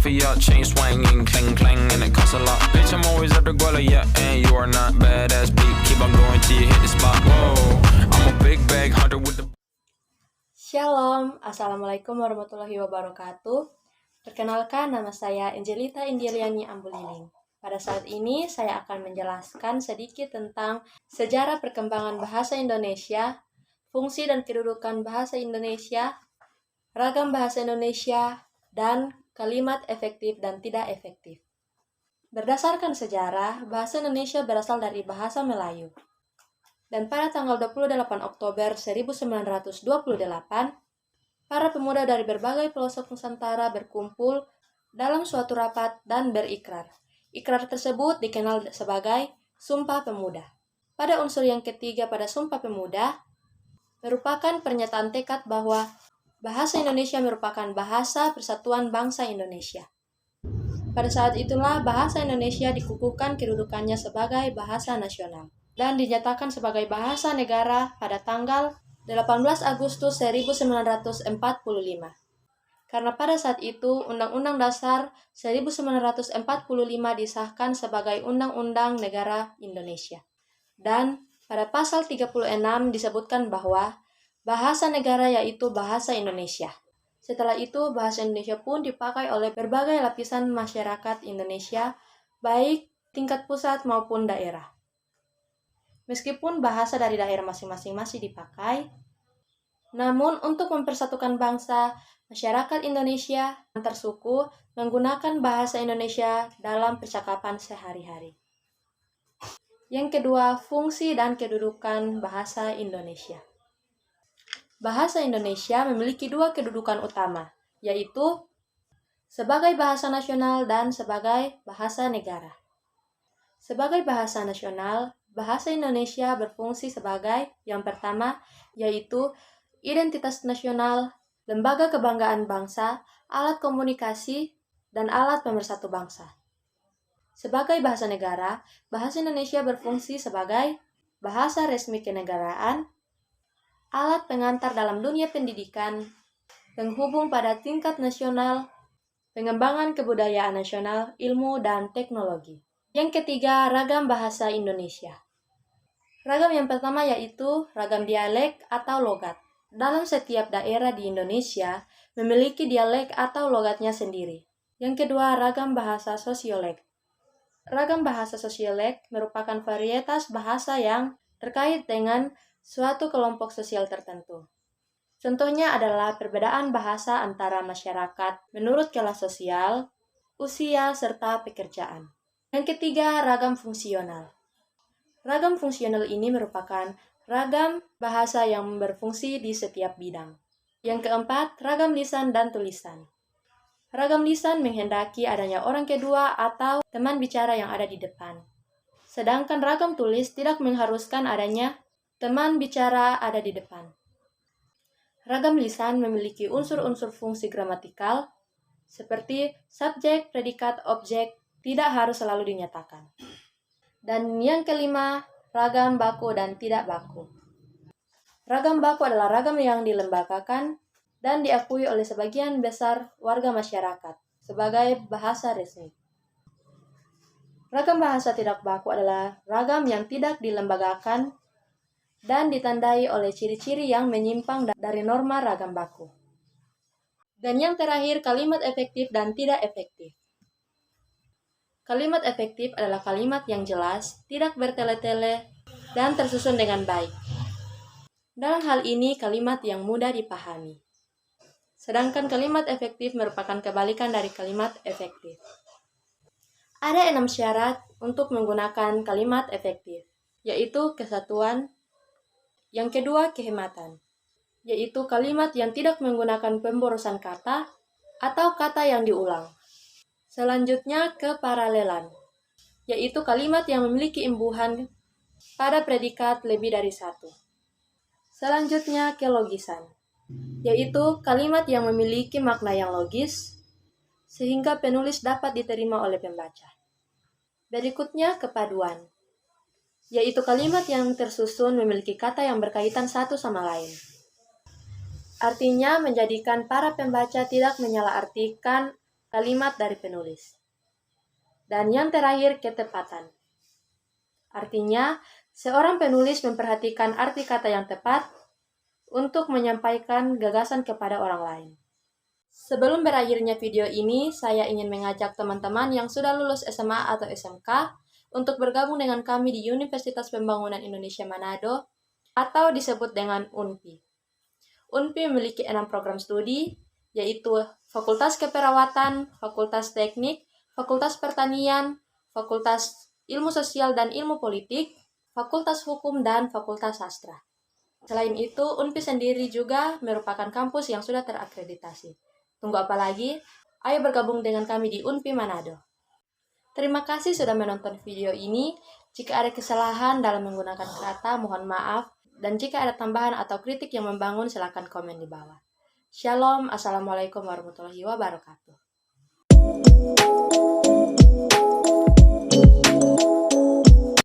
for your chain swinging, clang clang, and it costs a lot. Bitch, I'm always at the guala, yeah, and you are not badass beat. Keep on going till you hit the spot. Whoa, I'm a big bag hunter with the. Shalom, Assalamualaikum warahmatullahi wabarakatuh. Perkenalkan, nama saya Angelita Indiriani Ambulining. Pada saat ini, saya akan menjelaskan sedikit tentang sejarah perkembangan bahasa Indonesia, fungsi dan kedudukan bahasa Indonesia, ragam bahasa Indonesia, dan kalimat efektif dan tidak efektif. Berdasarkan sejarah, bahasa Indonesia berasal dari bahasa Melayu. Dan pada tanggal 28 Oktober 1928, para pemuda dari berbagai pelosok Nusantara berkumpul dalam suatu rapat dan berikrar. Ikrar tersebut dikenal sebagai Sumpah Pemuda. Pada unsur yang ketiga pada Sumpah Pemuda, merupakan pernyataan tekad bahwa bahasa Indonesia merupakan bahasa persatuan bangsa Indonesia. Pada saat itulah bahasa Indonesia dikukuhkan kedudukannya sebagai bahasa nasional dan dinyatakan sebagai bahasa negara pada tanggal 18 Agustus 1945. Karena pada saat itu Undang-Undang Dasar 1945 disahkan sebagai Undang-Undang Negara Indonesia. Dan pada pasal 36 disebutkan bahwa bahasa negara yaitu bahasa Indonesia. Setelah itu bahasa Indonesia pun dipakai oleh berbagai lapisan masyarakat Indonesia, baik tingkat pusat maupun daerah. Meskipun bahasa dari daerah masing-masing masih dipakai, namun untuk mempersatukan bangsa, masyarakat Indonesia antar suku menggunakan bahasa Indonesia dalam percakapan sehari-hari. Yang kedua, fungsi dan kedudukan bahasa Indonesia. Bahasa Indonesia memiliki dua kedudukan utama, yaitu sebagai bahasa nasional dan sebagai bahasa negara. Sebagai bahasa nasional, bahasa Indonesia berfungsi sebagai yang pertama, yaitu identitas nasional, lembaga kebanggaan bangsa, alat komunikasi, dan alat pemersatu bangsa. Sebagai bahasa negara, bahasa Indonesia berfungsi sebagai bahasa resmi kenegaraan, alat pengantar dalam dunia pendidikan, penghubung pada tingkat nasional, pengembangan kebudayaan nasional, ilmu, dan teknologi. Yang ketiga, ragam bahasa Indonesia. Ragam yang pertama yaitu ragam dialek atau logat. Dalam setiap daerah di Indonesia memiliki dialek atau logatnya sendiri. Yang kedua, ragam bahasa sosioleg. Ragam bahasa sosioleg merupakan varietas bahasa yang terkait dengan suatu kelompok sosial tertentu. Contohnya adalah perbedaan bahasa antara masyarakat menurut kelas sosial, usia, serta pekerjaan. Yang ketiga, ragam fungsional. Ragam fungsional ini merupakan ragam bahasa yang berfungsi di setiap bidang. Yang keempat, ragam lisan dan tulisan. Ragam lisan menghendaki adanya orang kedua atau teman bicara yang ada di depan. Sedangkan ragam tulis tidak mengharuskan adanya teman bicara ada di depan. Ragam lisan memiliki unsur-unsur fungsi gramatikal seperti subjek, predikat, objek tidak harus selalu dinyatakan. Dan yang kelima, ragam baku dan tidak baku. Ragam baku adalah ragam yang dilembagakan dan diakui oleh sebagian besar warga masyarakat sebagai bahasa resmi. Ragam bahasa tidak baku adalah ragam yang tidak dilembagakan dan ditandai oleh ciri-ciri yang menyimpang dari norma ragam baku. Dan yang terakhir, kalimat efektif dan tidak efektif. Kalimat efektif adalah kalimat yang jelas, tidak bertele-tele, dan tersusun dengan baik. Dalam hal ini, kalimat yang mudah dipahami. Sedangkan kalimat efektif merupakan kebalikan dari kalimat efektif. Ada 6 syarat untuk menggunakan kalimat efektif, yaitu kesatuan. Yang kedua, kehematan, yaitu kalimat yang tidak menggunakan pemborosan kata atau kata yang diulang. Selanjutnya, keparalelan, yaitu kalimat yang memiliki imbuhan pada predikat lebih dari satu. Selanjutnya, kelogisan, yaitu kalimat yang memiliki makna yang logis, sehingga penulis dapat diterima oleh pembaca. Berikutnya, kepaduan, yaitu kalimat yang tersusun memiliki kata yang berkaitan satu sama lain. Artinya menjadikan para pembaca tidak menyalahartikan kalimat dari penulis. Dan yang terakhir, ketepatan. Artinya, seorang penulis memperhatikan arti kata yang tepat untuk menyampaikan gagasan kepada orang lain. Sebelum berakhirnya video ini, saya ingin mengajak teman-teman yang sudah lulus SMA atau SMK untuk bergabung dengan kami di Universitas Pembangunan Indonesia Manado atau disebut dengan UNPI. UNPI memiliki 6 program studi, yaitu Fakultas Keperawatan, Fakultas Teknik, Fakultas Pertanian, Fakultas Ilmu Sosial dan Ilmu Politik, Fakultas Hukum, dan Fakultas Sastra. Selain itu, UNPI sendiri juga merupakan kampus yang sudah terakreditasi. Tunggu apa lagi? Ayo bergabung dengan kami di UNPI Manado. Terima kasih sudah menonton video ini. Jika ada kesalahan dalam menggunakan kata, mohon maaf. Dan jika ada tambahan atau kritik yang membangun, silakan komen di bawah. Shalom, Assalamualaikum warahmatullahi wabarakatuh.